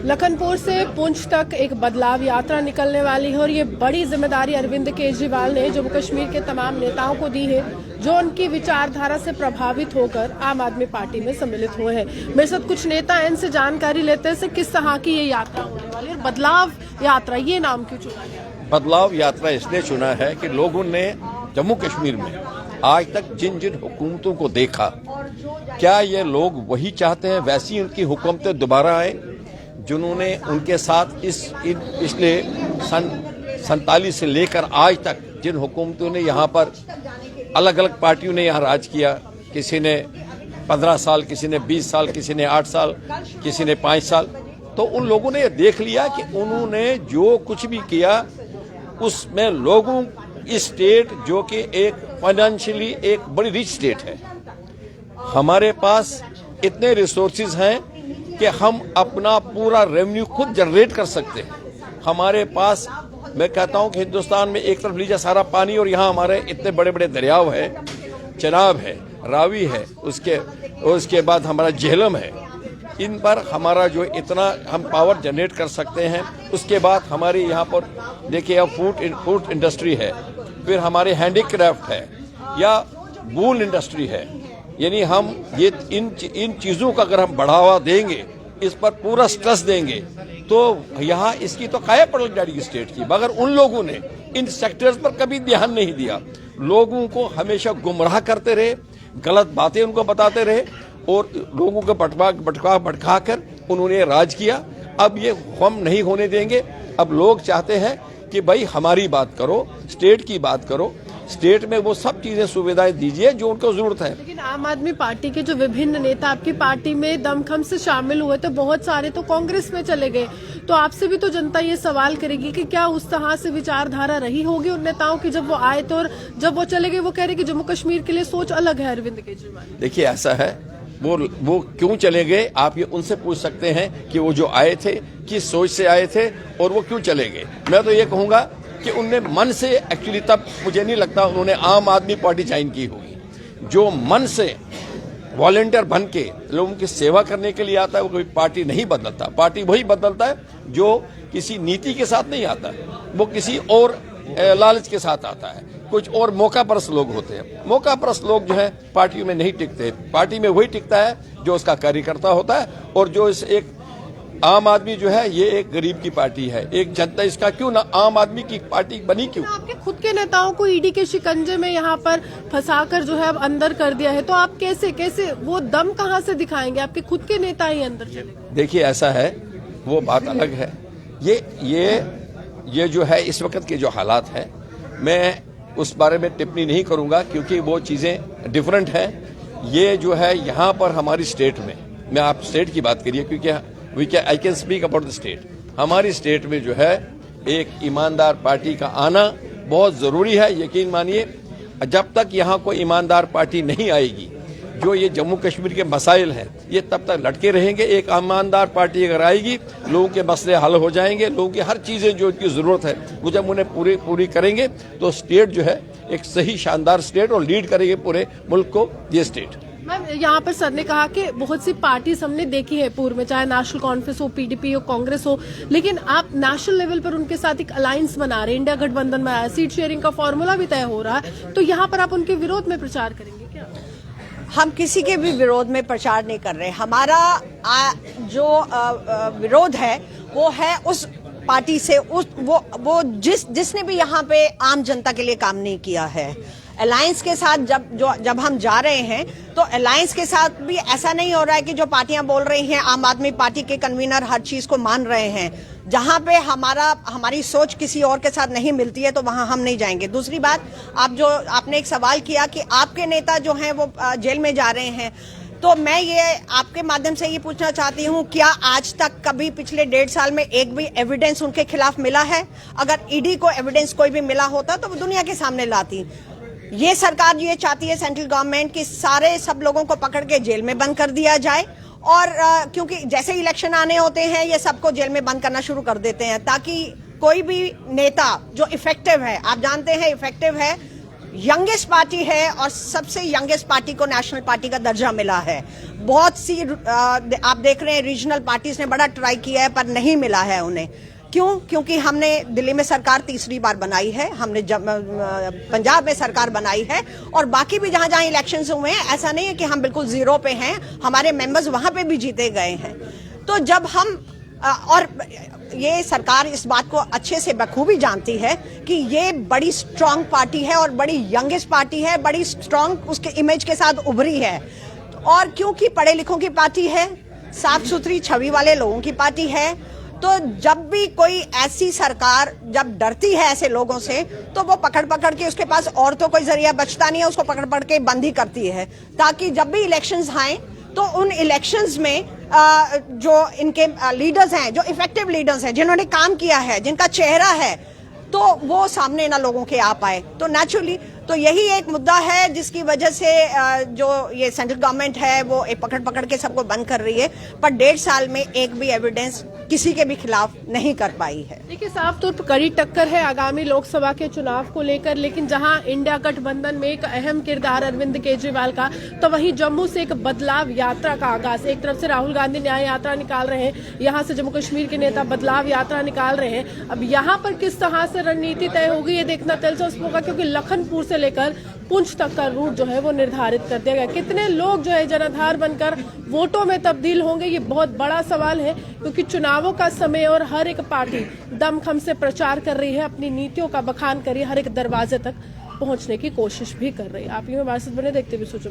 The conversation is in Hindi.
लखनपुर से पुंछ तक एक बदलाव यात्रा निकलने वाली है और ये बड़ी जिम्मेदारी अरविंद केजरीवाल ने जम्मू कश्मीर के तमाम नेताओं को दी है जो उनकी विचारधारा से प्रभावित होकर आम आदमी पार्टी में सम्मिलित हुए हैं। मेरे साथ कुछ नेता हैं, इनसे जानकारी लेते हैं किस तरह की ये यात्रा होने वाली है। बदलाव यात्रा ये नाम क्यों चुना गया? बदलाव यात्रा इसलिए चुना है कि लोगों ने जम्मू कश्मीर में आज तक जिन जिन हुकूमतों को देखा, क्या ये लोग वही चाहते हैं वैसी उनकी हुकूमतें दोबारा आए जिन्होंने उनके साथ पिछले सन 47 से लेकर आज तक जिन हुकूमतों ने यहाँ पर अलग अलग पार्टियों ने यहाँ राज किया, किसी ने 15 साल, किसी ने 20 साल, किसी ने 8 साल, किसी ने 5 साल, तो उन लोगों ने ये देख लिया कि उन्होंने जो कुछ भी किया उसमें लोगों इस स्टेट जो कि एक फाइनेंशियली एक बड़ी रिच स्टेट है, हमारे पास इतने रिसोर्सेज हैं कि हम अपना पूरा रेवेन्यू खुद जनरेट कर सकते हैं। हमारे पास, मैं कहता हूं कि हिंदुस्तान में एक तरफ लीजिए सारा पानी और यहाँ हमारे इतने बड़े बड़े दरियाव है, चनाब है, रावी है, उसके बाद हमारा झेलम है, इन पर हमारा जो इतना हम पावर जनरेट कर सकते हैं। उसके बाद हमारी यहाँ पर देखिए अब फूड इंडस्ट्री है, फिर हमारे हैंडीक्राफ्ट है या वूल इंडस्ट्री है, यानी हम ये इन चीजों का अगर हम बढ़ावा देंगे, इस पर पूरा स्ट्रेस देंगे तो यहाँ इसकी तो काया पलट जाएगी स्टेट की। मगर उन लोगों ने इन सेक्टर्स पर कभी ध्यान नहीं दिया, लोगों को हमेशा गुमराह करते रहे, गलत बातें उनको बताते रहे और लोगों को भटका कर उन्होंने राज किया। अब ये हम नहीं होने देंगे। अब लोग चाहते हैं कि भाई हमारी बात करो, स्टेट की बात करो, स्टेट में वो सब चीजें सुविधाएं दीजिए जो उनको जरूरत है। लेकिन आम आदमी पार्टी के जो विभिन्न नेता आपकी पार्टी में दमखम से शामिल हुए थे, बहुत सारे तो कांग्रेस में चले गए, तो आपसे भी तो जनता ये सवाल करेगी कि क्या उस तरह से विचारधारा रही होगी उन नेताओं की जब वो आए तो, और जब वो चले गए वो कह रहे कि जम्मू कश्मीर के लिए सोच अलग है अरविंद केजरीवाल। देखिए ऐसा है, वो क्यों चले गए आप ये उनसे पूछ सकते हैं कि वो जो आए थे किस सोच से आए थे और वो क्यों चले गए। मैं तो ये कहूंगा कि उनने मन से एक्चुअली, तब मुझे नहीं लगता उन्होंने आम आदमी पार्टी ज्वाइन की होगी। जो मन से वॉलंटियर बन के लोगों की सेवा करने के लिए आता है वो कोई पार्टी नहीं बदलता। पार्टी वही बदलता है जो किसी नीति के साथ नहीं आता, वो किसी और लालच के साथ आता है। कुछ और मौका परस्त लोग होते हैं, मौका परस्त लोग जो है पार्टियों में नहीं टिकते। पार्टी में वही टिकता है जो उसका कार्यकर्ता होता है और जो इस एक आम आदमी जो है ये एक गरीब की पार्टी है, एक जनता इसका क्यों ना आम आदमी की पार्टी बनी क्यों? आपके खुद के नेताओं को ईडी के शिकंजे में यहाँ पर फंसाकर जो है अब अंदर कर दिया है, तो आप कैसे वो दम कहाँ से दिखाएंगे? आपके खुद के नेता ही अंदर चले गए। देखिए ऐसा है, वो बात अलग है। ये जो है इस वक्त के जो हालात है, मैं उस बारे में टिप्पणी नहीं करूंगा क्योंकि वो चीजें डिफरेंट है। ये जो है यहाँ पर हमारी स्टेट में, मैं आप स्टेट की बात करिए क्योंकि I can speak about the state. हमारी स्टेट में जो है एक ईमानदार पार्टी का आना बहुत जरूरी है। यकीन मानिए जब तक यहाँ कोई ईमानदार पार्टी नहीं आएगी, जो ये जम्मू कश्मीर के मसाइल हैं ये तब तक लटके रहेंगे। एक ईमानदार पार्टी अगर आएगी, लोगों के मसले हल हो जाएंगे, लोगों की हर चीजें जो उनकी जरूरत है वो जब उन्हें पूरी करेंगे तो स्टेट जो है एक सही शानदार स्टेट और लीड करेंगे पूरे मुल्क को ये स्टेट। मैम, यहाँ पर सर ने कहा कि बहुत सी पार्टी हमने देखी है पूर्व में, चाहे नेशनल कॉन्फ्रेंस हो, पीडीपी हो, कांग्रेस हो, लेकिन आप नेशनल लेवल पर उनके साथ एक अलायंस बना रहे हैं, इंडिया गठबंधन में आया, सीट शेयरिंग का फॉर्मूला भी तय हो रहा है, तो यहाँ पर आप उनके विरोध में प्रचार करेंगे क्या? हम किसी के भी विरोध में प्रचार नहीं कर रहे। हमारा जो विरोध है वो है उस पार्टी से, वो जिसने भी यहाँ पे आम जनता के लिए काम नहीं किया है। अलायंस के साथ जब हम जा रहे हैं तो अलायंस के साथ भी ऐसा नहीं हो रहा है कि जो पार्टियां बोल रही हैं, आम आदमी पार्टी के कन्वीनर हर चीज को मान रहे हैं। जहां पे हमारी सोच किसी और के साथ नहीं मिलती है तो वहां हम नहीं जाएंगे। दूसरी बात, आपने एक सवाल किया कि आपके नेता जो हैं वो जेल में जा रहे हैं, तो मैं ये आपके माध्यम से ये पूछना चाहती हूँ, क्या आज तक कभी पिछले 1.5 साल में एक भी एविडेंस उनके खिलाफ मिला है? अगर ईडी को एविडेंस कोई भी मिला होता तो वो दुनिया के सामने लाती। ये सरकार ये चाहती है, सेंट्रल गवर्नमेंट, कि सब लोगों को पकड़ के जेल में बंद कर दिया जाए और क्योंकि जैसे इलेक्शन आने होते हैं ये सबको जेल में बंद करना शुरू कर देते हैं ताकि कोई भी नेता जो इफेक्टिव है, आप जानते हैं इफेक्टिव है, यंगेस्ट पार्टी है और सबसे यंगेस्ट पार्टी को नेशनल पार्टी का दर्जा मिला है। बहुत सी आप देख रहे हैं रीजनल पार्टीज ने बड़ा ट्राई किया है पर नहीं मिला है उन्हें। क्यों? क्योंकि हमने दिल्ली में सरकार तीसरी बार बनाई है, हमने पंजाब में सरकार बनाई है, और बाकी भी जहां जहां इलेक्शंस हुए हैं ऐसा नहीं है कि हम बिल्कुल जीरो पे हैं, हमारे मेंबर्स वहां पे भी जीते गए हैं। तो जब हम और ये सरकार इस बात को अच्छे से बखूबी जानती है कि ये बड़ी स्ट्रांग पार्टी है और बड़ी यंगेस्ट पार्टी है, बड़ी स्ट्रांग उसके इमेज के साथ उभरी है, और क्योंकि पढ़े लिखों की पार्टी है, साफ सुथरी छवि वाले लोगों की पार्टी है, तो जब भी कोई ऐसी सरकार जब डरती है ऐसे लोगों से तो वो पकड़ पकड़ के, उसके पास और तो कोई जरिया बचता नहीं है, उसको पकड़ पकड़ के बंद ही करती है, ताकि जब भी इलेक्शंस आए तो उन इलेक्शंस में जो इनके लीडर्स हैं, जो इफेक्टिव लीडर्स हैं, जिन्होंने काम किया है, जिनका चेहरा है, तो वो सामने ना लोगों के आ पाए। तो नेचुरली तो यही एक मुद्दा है जिसकी वजह से जो ये सेंट्रल गवर्नमेंट है वो एक पकड़ पकड़ के सबको बंद कर रही है, पर 1.5 साल में एक भी एविडेंस किसी के भी खिलाफ नहीं कर पाई है। देखिए, साफ तौर पर कड़ी टक्कर है आगामी लोकसभा के चुनाव को लेकर, लेकिन जहां इंडिया गठबंधन में एक अहम किरदार अरविंद केजरीवाल का, तो वहीं जम्मू से एक बदलाव यात्रा का आगाज। एक तरफ से राहुल गांधी न्याय यात्रा निकाल रहे हैं, यहां से जम्मू कश्मीर के नेता बदलाव यात्रा निकाल रहे हैं। अब यहां पर किस तरह से रणनीति तय होगी ये देखना दिलचस्प होगा, क्योंकि लखनपुर से लेकर पुंछ तक का रूट जो है वो निर्धारित कर दिया गया। कितने लोग जो है जनाधार बनकर वोटों में तब्दील होंगे, ये बहुत बड़ा सवाल है, क्योंकि चुनावों का समय और हर एक पार्टी दमखम से प्रचार कर रही है, अपनी नीतियों का बखान कर रही है, हर एक दरवाजे तक पहुंचने की कोशिश भी कर रही है। आप ये हमारे साथ बने, देखते हुए सोचो।